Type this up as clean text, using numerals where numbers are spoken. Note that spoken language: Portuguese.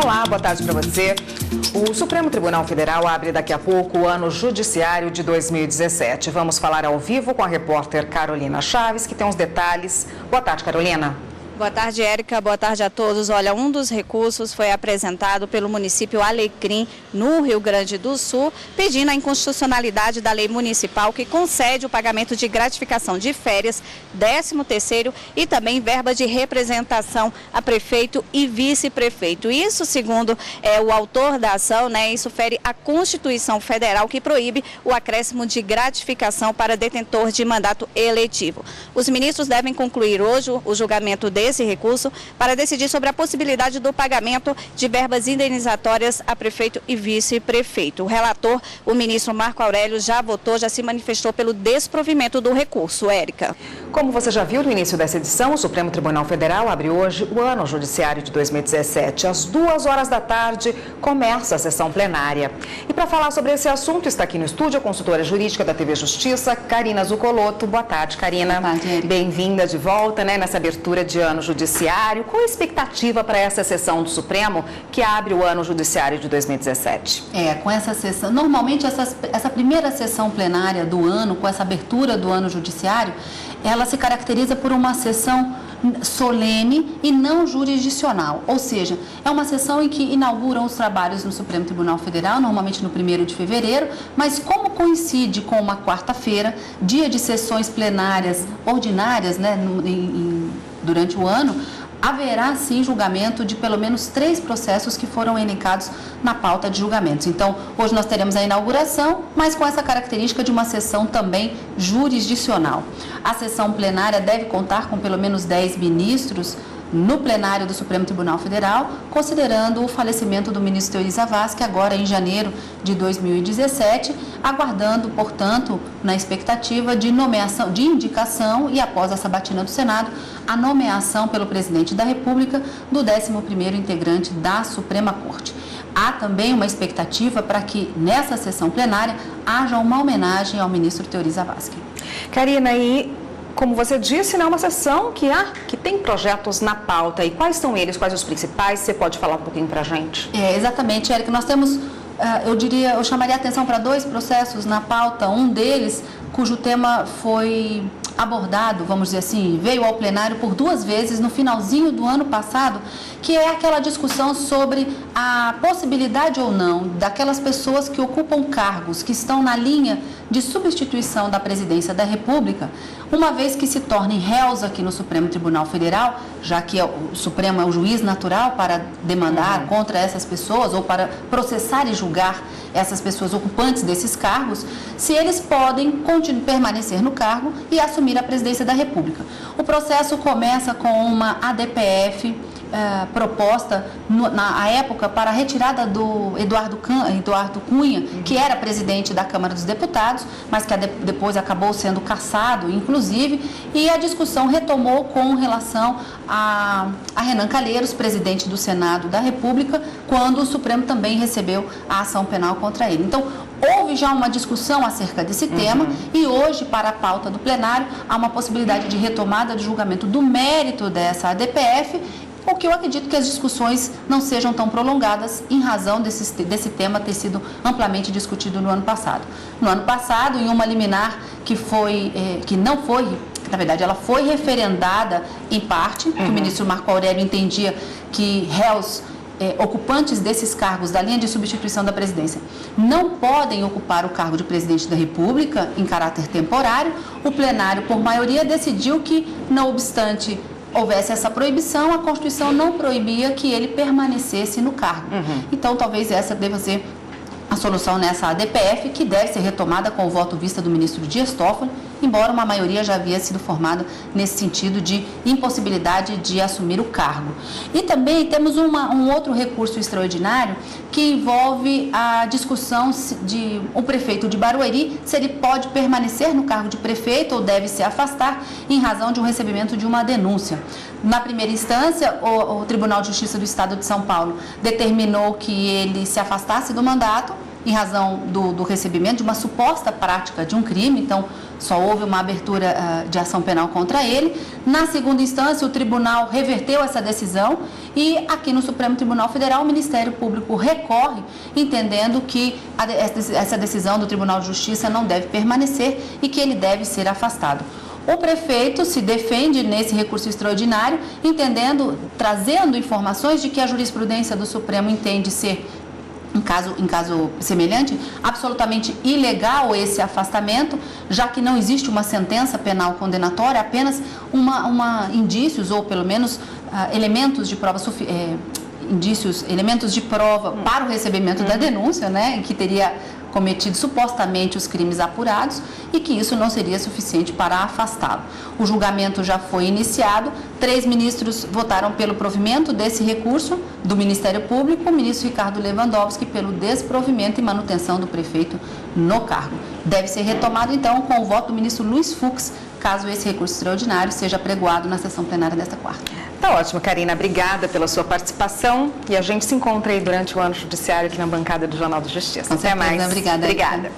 Olá, boa tarde para você. O Supremo Tribunal Federal abre daqui a pouco o ano judiciário de 2017. Vamos falar ao vivo com a repórter Carolina Chaves, que tem os detalhes. Boa tarde, Carolina. Boa tarde, Érica. Boa tarde a todos. Olha, um dos recursos foi apresentado pelo município Alecrim, no Rio Grande do Sul, pedindo a inconstitucionalidade da lei municipal que concede o pagamento de gratificação de férias, 13º e também verba de representação a prefeito e vice-prefeito. Isso, segundo o autor da ação, isso fere a Constituição Federal, que proíbe o acréscimo de gratificação para detentor de mandato eletivo. Os ministros devem concluir hoje o julgamento desse recurso para decidir sobre a possibilidade do pagamento de verbas indenizatórias a prefeito e vice-prefeito. O relator, o ministro Marco Aurélio, já votou, já se manifestou pelo desprovimento do recurso. Érica. Como você já viu no início dessa edição, o Supremo Tribunal Federal abre hoje o ano judiciário de 2017. Às 2h da tarde começa a sessão plenária. E para falar sobre esse assunto, está aqui no estúdio a consultora jurídica da TV Justiça, Karina Zucolotto. Boa tarde, Karina. Boa tarde, Érica. Bem-vinda de volta, nessa abertura de ano judiciário. Qual a expectativa para essa sessão do Supremo que abre o ano judiciário de 2017? Com essa sessão, normalmente essa primeira sessão plenária do ano, com essa abertura do ano judiciário, ela se caracteriza por uma sessão solene e não jurisdicional, ou seja, é uma sessão em que inauguram os trabalhos no Supremo Tribunal Federal, normalmente no 1º de fevereiro, mas como coincide com uma quarta-feira, dia de sessões plenárias ordinárias, durante o ano, haverá sim julgamento de pelo menos 3 processos que foram elencados na pauta de julgamentos. Então, hoje nós teremos a inauguração, mas com essa característica de uma sessão também jurisdicional. A sessão plenária deve contar com pelo menos 10 ministros no plenário do Supremo Tribunal Federal, considerando o falecimento do ministro Teori Zavascki, agora em janeiro de 2017, aguardando, portanto, na expectativa de nomeação, de indicação e após a sabatina do Senado, a nomeação pelo presidente da República do 11º integrante da Suprema Corte. Há também uma expectativa para que nessa sessão plenária haja uma homenagem ao ministro Teori Zavascki. Karina, como você disse, é uma sessão que tem projetos na pauta. E quais são eles? Quais os principais? Você pode falar um pouquinho para a gente? Exatamente, Érica. Nós temos, eu chamaria a atenção para 2 processos na pauta. Um deles, cujo tema foi abordado, vamos dizer assim, veio ao plenário por 2 vezes no finalzinho do ano passado, que é aquela discussão sobre a possibilidade ou não daquelas pessoas que ocupam cargos que estão na linha de substituição da presidência da República, uma vez que se tornem réus aqui no Supremo Tribunal Federal, já que o Supremo é o juiz natural para demandar contra essas pessoas ou para processar e julgar essas pessoas ocupantes desses cargos, se eles podem permanecer no cargo e assumir a presidência da República. O processo começa com uma ADPF proposta na época para a retirada do Eduardo Cunha, que era presidente da Câmara dos Deputados, mas que depois acabou sendo cassado, inclusive, e a discussão retomou com relação a Renan Calheiros, presidente do Senado da República, quando o Supremo também recebeu a ação penal contra ele. Então, houve já uma discussão acerca desse tema e hoje, para a pauta do plenário, há uma possibilidade de retomada de julgamento do mérito dessa ADPF, o que eu acredito que as discussões não sejam tão prolongadas em razão desse tema ter sido amplamente discutido no ano passado. No ano passado, em uma liminar na verdade, ela foi referendada em parte, que o ministro Marco Aurélio entendia que réus ocupantes desses cargos da linha de substituição da presidência não podem ocupar o cargo de presidente da República em caráter temporário. O plenário, por maioria, decidiu que, não obstante houvesse essa proibição, a Constituição não proibia que ele permanecesse no cargo. Então, talvez essa deva ser a solução nessa ADPF, que deve ser retomada com o voto vista do ministro Dias Toffoli, embora uma maioria já havia sido formada nesse sentido de impossibilidade de assumir o cargo. E também temos um outro recurso extraordinário que envolve a discussão de o prefeito de Barueri, se ele pode permanecer no cargo de prefeito ou deve se afastar em razão de um recebimento de uma denúncia. Na primeira instância, o Tribunal de Justiça do Estado de São Paulo determinou que ele se afastasse do mandato, em razão do recebimento de uma suposta prática de um crime, então só houve uma abertura de ação penal contra ele. Na segunda instância, o tribunal reverteu essa decisão e aqui no Supremo Tribunal Federal o Ministério Público recorre, entendendo que essa decisão do Tribunal de Justiça não deve permanecer e que ele deve ser afastado. O prefeito se defende nesse recurso extraordinário, trazendo informações de que a jurisprudência do Supremo entende ser, em caso semelhante, absolutamente ilegal esse afastamento, já que não existe uma sentença penal condenatória, apenas indícios, ou pelo menos elementos de prova elementos de prova para o recebimento da denúncia, né, que teria cometido supostamente os crimes apurados e que isso não seria suficiente para afastá-lo. O julgamento já foi iniciado, 3 ministros votaram pelo provimento desse recurso do Ministério Público, o ministro Ricardo Lewandowski pelo desprovimento e manutenção do prefeito no cargo. Deve ser retomado então com o voto do ministro Luiz Fux, caso esse recurso extraordinário seja apregoado na sessão plenária desta quarta. Tá ótimo, Karina. Obrigada pela sua participação e a gente se encontra aí durante o ano judiciário aqui na bancada do Jornal do Justiça. Com certeza, até mais. Obrigada.